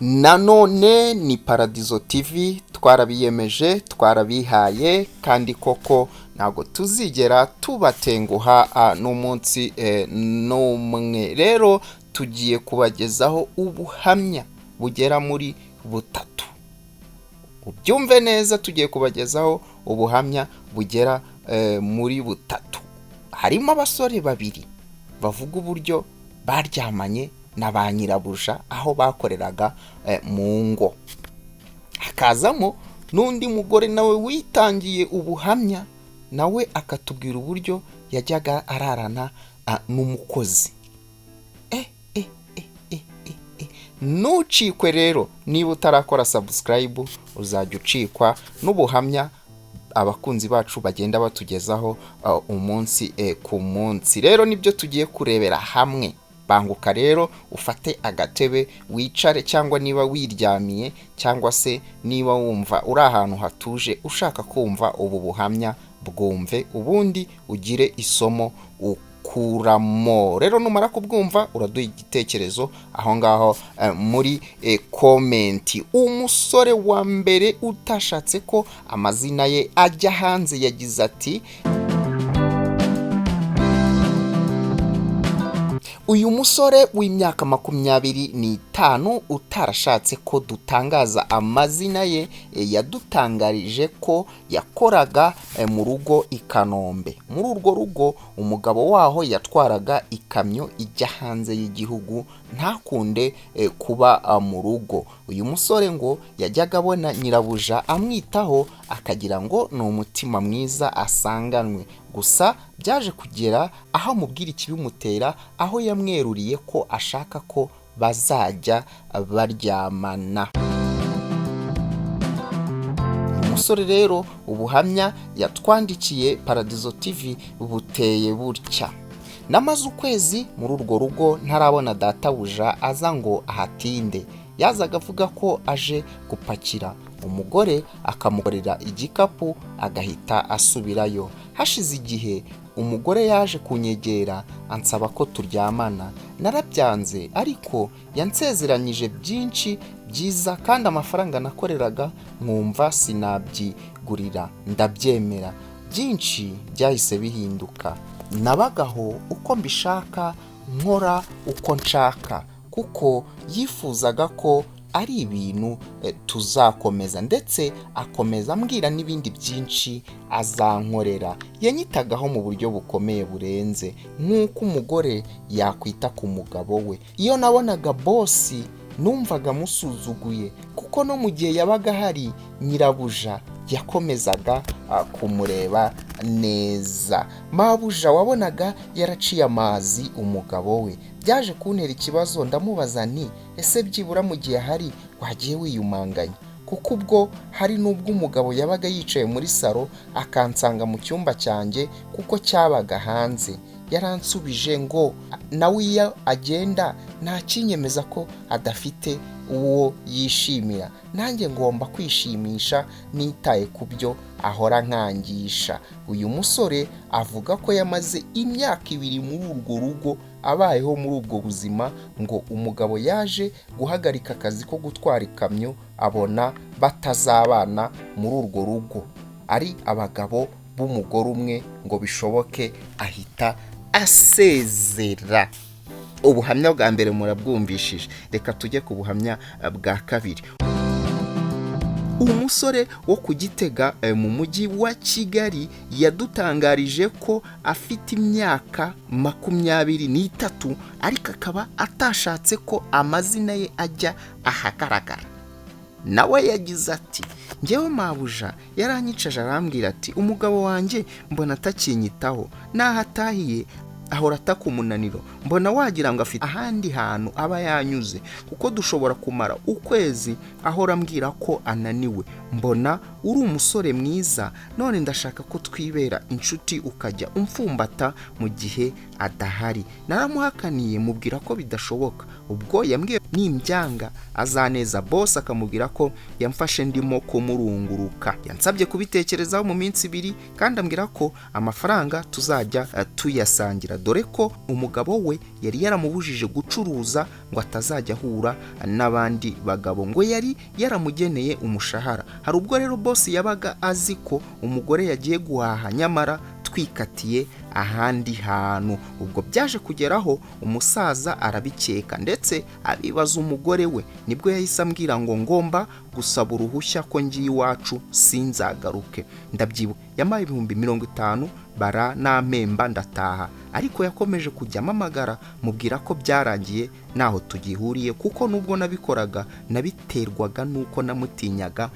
nanone ni Paradizo TV, twarabiyemeje, twarabihaye, kandi koko ntago tuzigera tubatenguha n'umunsi n'umwe. Rero tugiye kubagezaho ubuhamya bugera muri butatu. Ubyumve neza, tugiye kubagezaho ubuhamya bugera muri butatu. Harimo abasore babiri bavuga uburyo baryamanye na ba nyirabuja aho bakoreraga mu ngo. Hakazamo n'undi mugore nawe witangiye ubuhamya, nawe akatubwira uburyo yajyaga ararana n'umukozi. Nucikwe rero, niba utarakora subscribe uzajya ucikwa n'ubuhamya abakunzi bacu bagenda batugezaho umunsi ku munsi. Rero nibyo tugiye kurebera hamwe. Banguka rero ufate agatebe wicare, cyangwa niba wiryamiye, cyangwa se niba wumva uri ahantu hatuje ushaka kumva ubu buhamya, bwumve ubundi ugire isomo ukuramo. Rero numara kubwumva uraduha igitekerezo aho ngaho muri komenti. Umusore wa mbere utashatse ko amazina ye ajya hanze yagize ati: uyu musore w'imyaka 25 utarashatse ko dutangaza amazina ye yadutangarije ko yakoraga mu rugo i Kanombe. Muri urwo rugo umugabo waho yatwaraga ikamyo ijya hanze y'igihugu, ntakunde kuba mu rugo. Uyu musore ngo yajyaga abona nyirabuja amwitaho akagira ngo ni umutima mwiza asanganwe. Gusa byaje kugera aho amubwira ikibimutera, aho yamweruriye ko ashaka ko bazajya baryamana. Umusore rero ubuhamya yatwandikiye Paradizo TV buteye butya: namaze ukwezi muri urwo rugo ntarabona databuja aza ngo ahatinde. Yazaga avuga ko aje gupakira, umugore akamukorera igikapu agahita asubirayo. Hashize igihe umugore yaje kunyegera ansaba ko turyamana. Narabyanze, ariko yansezeranyije byinshi byiza, kandi amafaranga nakoreraga nkumva sinabyigurira. Ndabyemera. Byinshi byahise bihinduka. Nabagaho uko mbishaka, nkora uko nshaka, kuko yifuzaga ko ari ibintu tuzakomeza, ndetse akomeza ambwira n'ibindi byinshi azankorera. Yanyitagaho mu buryo bukomeye burenze, nk'uko umugore yakwita ku mugabo we. Iyo nabonaga bosi numvaga musuzuguye, kuko no mu gihe yabaga hari nyirabuja yakomezaga kumureba neza. Mabuja wabonaga yaraciye amazi umugabo we. Byaje kuntera ikibazo, ndamubaza nti ese byibura mu gihe hari wagiye wiyumanganya? Kuko ubwo hari n'ubwo umugabo yabaga yicaye muri salo akansanga mu cyumba cyanjye kuko cyabaga hanze. Yaransubije ngo nawe iyo agenda nta kinyemeza ko adafite uwo yishimira, nanjye ngomba kwishimisha nitaye ku byo ahora nkangisha. Uyu musore avuga ko yamaze imyaka 2 muri urwo rugo abayeho muri ubwo buzima, ngo umugabo yaje guhagarika akazi ko gutwara ikamyo abona batazabana muri urwo rugo, ari abagabo b'umugore umwe, ngo bishoboke ahita asezera. Ubuhamya bwa mbere murabwumvishije, reka tujye ku buhamya bwa kabiri. Umusore wo ku Gitega mu mujyi wa Kigali yadutangarije ko afite imyaka 23, ariko akaba atashatse ko amazina ye ajya ahagaragara. Nawe yagize ati: njyewe mabuja yaranyicaje arambwira ati umugabo wanjye mbona atakinyitaho, nahatahiye ahora ataka umunaniro, mbona wagira ngo afite ahandi hantu aba yanyuze, kuko dushobora kumara ukwezi ahora ambwira ko ananiwe. Mbona uri umusore mwiza, none ndashaka ko twibera inshuti ukajya umfumbata mu gihe adahari. Naramuhakaniye mubwira ko bidashoboka. Ubwo yambwiye nimbyanga azaneza boss akamubwira ko yamfashe ndimo kumurunguruka. Yansabye kubitekerezaho mu minsi 2 kandi ambwira ko amafaranga tuzajya tuyasangira, dore ko umugabo we yari yaramubujije gucuruza ngo atazajya ahura n'abandi bagabo, ngo yari yaramugeneye umushahara. Hari ubwo rero boss yabaga azi ko umugore yagiye guhaha nyamara twikatiye ahandi hantu. Ubwo byaje kugeraho umusaza arabikeka ndetse abibaza umugore we, nibwo yahise ambwira ngo ngomba gusaba uruhushya ko ngiye iwacu sinzagaruke. Ndabyibuka yamaye 50 bara n'amemba ndataha, ariko yakomeje kujya amamagara mubwira ko byarangiye naho tugihuriye, kuko nubwo nabikoraga nabiterwaga nuko namutinyaga.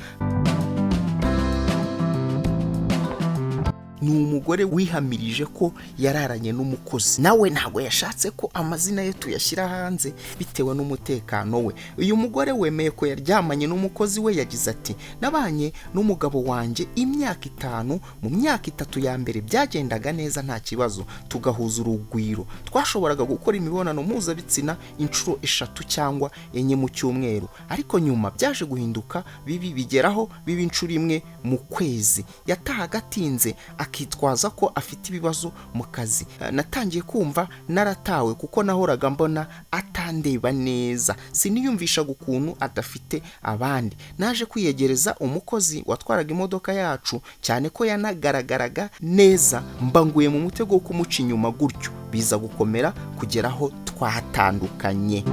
Ni umugore wihamirije ko yararanye n'umukozi, nawe ntago yashatse ko amazina ye tuyashyira hanze bitewe n'umutekano we. Uyu mugore wemeye ko yaryamanye n'umukozi we yagize ati, nabanye n'umugabo wanjye imyaka 5, mu myaka 3 ya mbere byagendaga neza nta kibazo, tugahuza urugwiro, twashoboraga gukora imibonano mpuzabitsina inshuro 3 cyangwa 4 mu cyumweru, ariko nyuma byaje guhinduka bibi, bigeraho biba inshuro 1 mu kwezi. Yataha gatinze akitwaza ko afite ibibazo mu kazi. Natangiye kumva naratawe kuko nahoraga mbona atandeba neza, siniyumvisha gukuntu adafite abandi. Naje kwiyegereza umukozi watwaraga imodoka yacu, cyane ko yanagaragaraga neza, mbanguye mu mutego wo kumuca inyuma, gutyo biza gukomera kugeraho twatandukanye.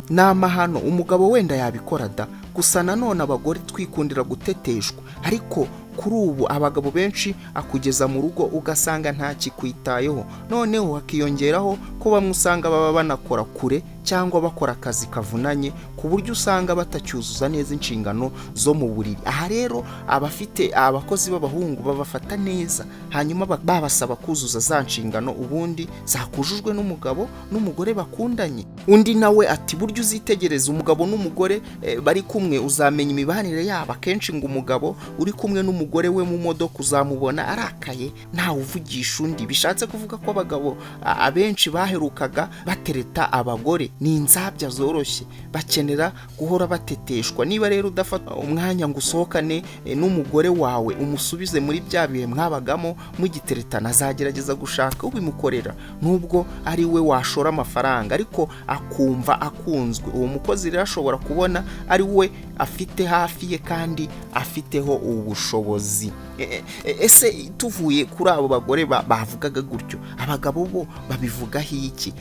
N'amahano umugabo wenda yabikoraga, gusa nanone abagore twikundira guteteshwa, ariko kuri ubu abagabo benshi akugeza mu rugo ugasanga nta kikwitayeho. Noneho hakiyongeraho ko bamwe usanga baba banakora kure cyangwa bakora akazi kavunanye, ku buryo usanga batacyuzuza neza inshingano zo mu buriri. Aha rero abafite abakozi b'abahungu babafata neza, hanyuma babasaba kuzuza za nshingano ubundi zakujujwe n'umugabo n'umugore bakundanye. Undi nawe ati, buryo uzitegereza umugabo n'umugore bari kumwe uzamenya imibanire yabo. Akenshi ngo umugabo uri kumwe n'umugore we mu modoka uzamubona arakaye nta uvugisha undi. Bishatse kuvuga ko abagabo abenshi baherukaga batereta abagore ni inzabya zoroshye, bakenera guhora bateteshwa. Niba rero udafata umwanya ngo usohokane n'umugore wawe umusubize muri bya bihe mwabagamo mugiteretana, azagerageza gushaka ubimukorera, nubwo ari we washora amafaranga ariko akumva akunzwe. Uwo mukozi rero ashobora kubona ari we afite hafi ye kandi afiteho ubushobozi. Ese tuvuye kuri abo bagore bavugaga gutyo, abagabo bo babivugaho iki?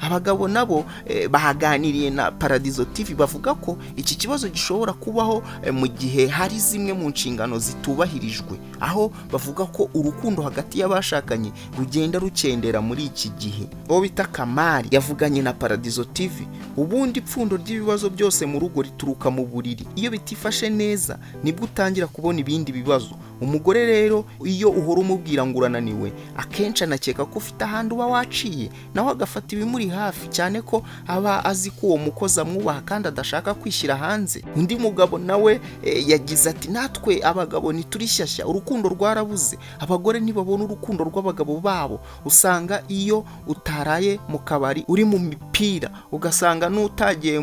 Abagabo nabo bahaganiriye na Paradizo TV bavuga ko iki kibazo gishobora kubaho mu gihe hari zimwe mu nshingano zitubahirijwe, aho bavuga ko urukundo hagati y'abashakanye rugenda rukendera muri iki gihe. Bo bita Kamari yavuganye na Paradizo TV, ubundi pfundo ry'ibibazo byose mu rugo rituruka mu buriri. Iyo bitifashe neza nibwo utangira kubona ibindi bibazo. Umugore rero iyo uhora umubwira ngo urananiwe, akenshi anakeka ko ufite ahandi uba waciye, nawe agafata ibimuri hafi, cyane ko aba azi ko uwo mukozi amwubaha kandi adashaka kwishyira hanze. Undi mugabo nawe yagize ati, natwe abagabo ntiturishyashya, urukundo rwarabuze. Abagore ntibabona urukundo rw'abagabo babo. Usanga iyo utaraye mu kabari uri mu mipira, ugasanga n'utagiye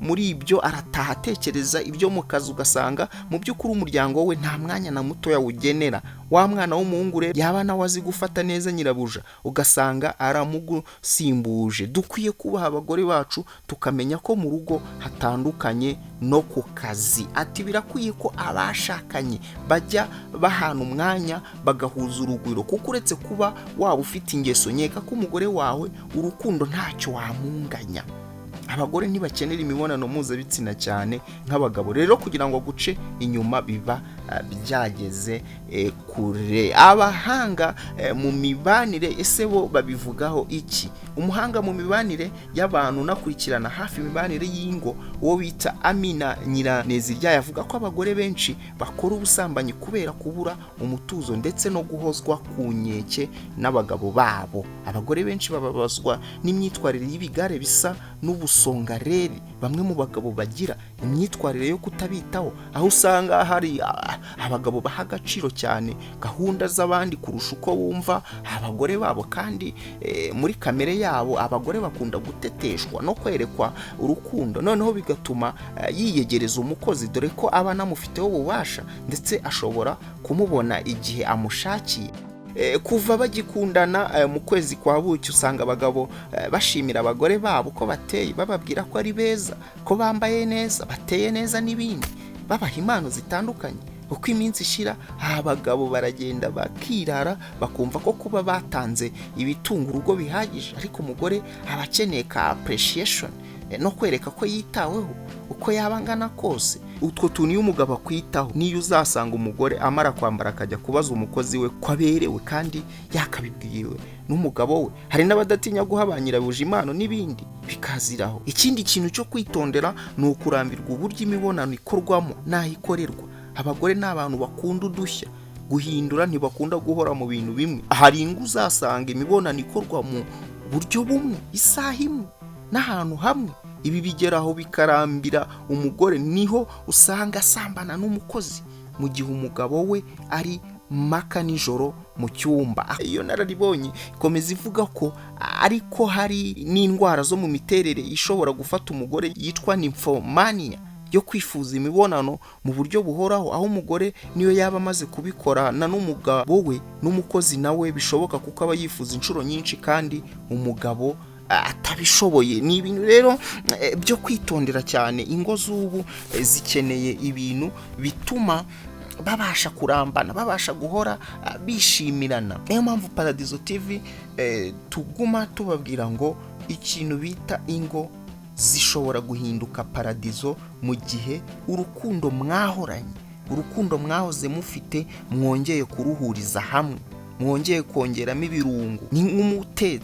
muri ibyo arataha atekereza ibyo mu kazi, ugasanga mu by'ukuri umuryango we nta mwanya na muto yawugenera. Wa mwana w'umuhungu rero yaba nawe azi gufata neza nyirabuja, ugasanga aramugusimbuje. Dukwiye kubaha abagore bacu tukamenya ko mu rugo hatandukanye no ku kazi. Ati, birakwiye ko abashakanye bajya bahana umwanya bagahuza urugwiro, kuko uretse kuba waba ufite ingeso nkeka ko umugore wawe urukundo ntacyo wamunganya. Abagore ntibakenera imibonano mpuzabitsina cyane nk'abagabo. Rero kugira ngo guce inyuma biba byageze kure. Abahanga mu mibanire ese bo babivugaho iki? Umuhanga mu mibanire y'abantu nakurikirana hafi imibanire y'ingo, uwo bita Amina Nyiranezirya, yavuga ko abagore benshi bakora ubusambanyi kubera kubura umutuzo ndetse no guhozwa ku nkeke n'abagabo babo. Abagore benshi bababazwa n'imyitwarire y'ibigare bisa n'ubusongareri bamwe mu bagabo bagira, imyitwarire yo kutabitaho, aho usanga hari abagabo baha agaciro cyane gahunda z'abandi kurusha uko bumva abagore babo, kandi muri kamere yabo abagore bakunda guteteshwa no kwerekwa urukundo, noneho bigatuma yiyegereza umukozi, dore ko aba anamufiteho ububasha ndetse ashobora kumubona igihe amushakiye. Kuva bagikundana mu kwezi kwa buki usanga abagabo bashimira abagore babo ko bateye, bababwira ko ari beza, ko bambaye neza, bateye neza n'ibindi, babaha impano zitandukanye. Uko iminsi ishira abagabo baragenda bakirara, bakumva ko kuba batanze ibitunga urugo bihagije, ariko umugore aba akeneye ka appreciation no kwereka ko yitaweho uko yaba angana kose. Utwo tuntu iyo umugabo akwitaho, niyo uzasanga umugore amara kwambara akajya kubaza umukozi we ko aberewe kandi yakabibwiwe n'umugabo we. Hari n'abadatinya guha ba nyirabuja impano n'ibindi bikaziraho. Ikindi kintu cyo kwitondera ni ukurambirwa uburyo imibonano ikorwamo n'aho ikorerwa. Abagore ni abantu bakunda udushya, guhindura, ntibakunda guhora mu bintu bimwe. Hari ingo uzasanga imibonano ikorwa mu buryo bumwe, isaha imwe, n'ahantu hamwe. Ibi bigeraho bikarambira umugore, niho usanga asambana n'umukozi mu gihe umugabo we ari maka nijoro mu cyumba. Iyo nararibonye ikomeza ivuga ko ariko hari n'indwara zo mu miterere ishobora gufata umugore yitwa nymphomania, yo kwifuza imibonano mu buryo buhoraho, aho umugore niyo yaba amaze kubikorana n'umugabo we, n'umukozi nawe bishoboka kuko aba yifuza inshuro nyinshi kandi umugabo atabishoboye. Ni ibintu rero byo kwitondera cyane. Ingo z'ubu zikeneye ibintu bituma babasha kurambana, babasha guhora bishimirana. Niyo mpamvu Paradizo TV tuguma tubabwira ngo ikintu bita ingo zishobora guhinduka paradizo mu gihe urukundo mwahoranye, urukundo mwahoze mufite, mwongeye kuruhuriza hamwe, mwongeye kongeramo ibirungo. Ni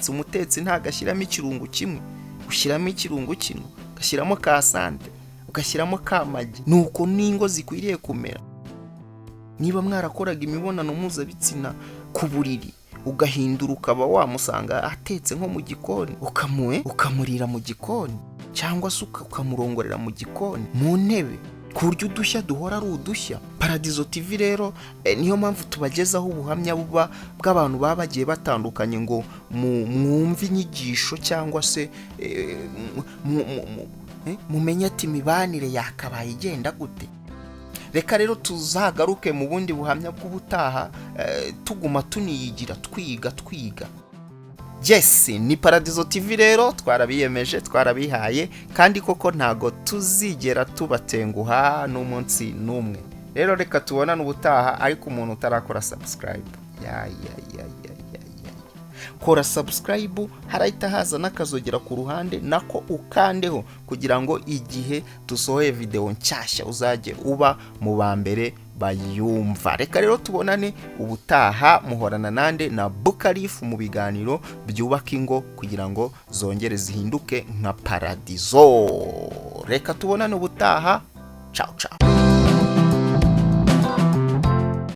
umutetsi ntagashyiramo ikirungo kimwe, ushyiramo ikirungo kimwe, ugashyiramo ka sante, ugashyiramo ka magi. Nuko n'ingo zikwiriye kumera. Niba mwarakoraga imibonano mpuzabitsina ku buriri, ugahindura ukaba wamusanga atetse nko mu gikoni, ukamurira mu gikoni, cyangwa se ukamurongorera mu gikoni, mu ntebe, ku buryo udushya duhora ari udushya. Paradizo TV rero niyo mpamvu tubagezaho ubuhamya buba bw'abantu baba bagiye batandukanye, ngo mwumve inyigisho cyangwa se mumenye ati imibanire yakabaye igenda gute. Reka rero tuzagaruke mu bundi buhamya bw'ubutaha, tuguma tuniyigira, twiga. Yes, ni Paradizo TV rero twarabiyemeje, twarabihaye, kandi koko ntago tuzigera tubatenguha n'umunsi n'umwe. Rero reka tubonane ubutaha, ariko umuntu utarakora subscribe, kora subscribe, harahita haza n'akazogera ku ruhande, nako ukandeho kugira ngo igihe dusohoye video nshyashya uzajye uba mu ba mbere bayumva. Reka rero tubonane ubutaha, muhorana nande na Bukarifu mu biganiro byubaka ingo kugira ngo zongere zihinduke nka Paradizo. Reka tubonane ubutaha, ciao.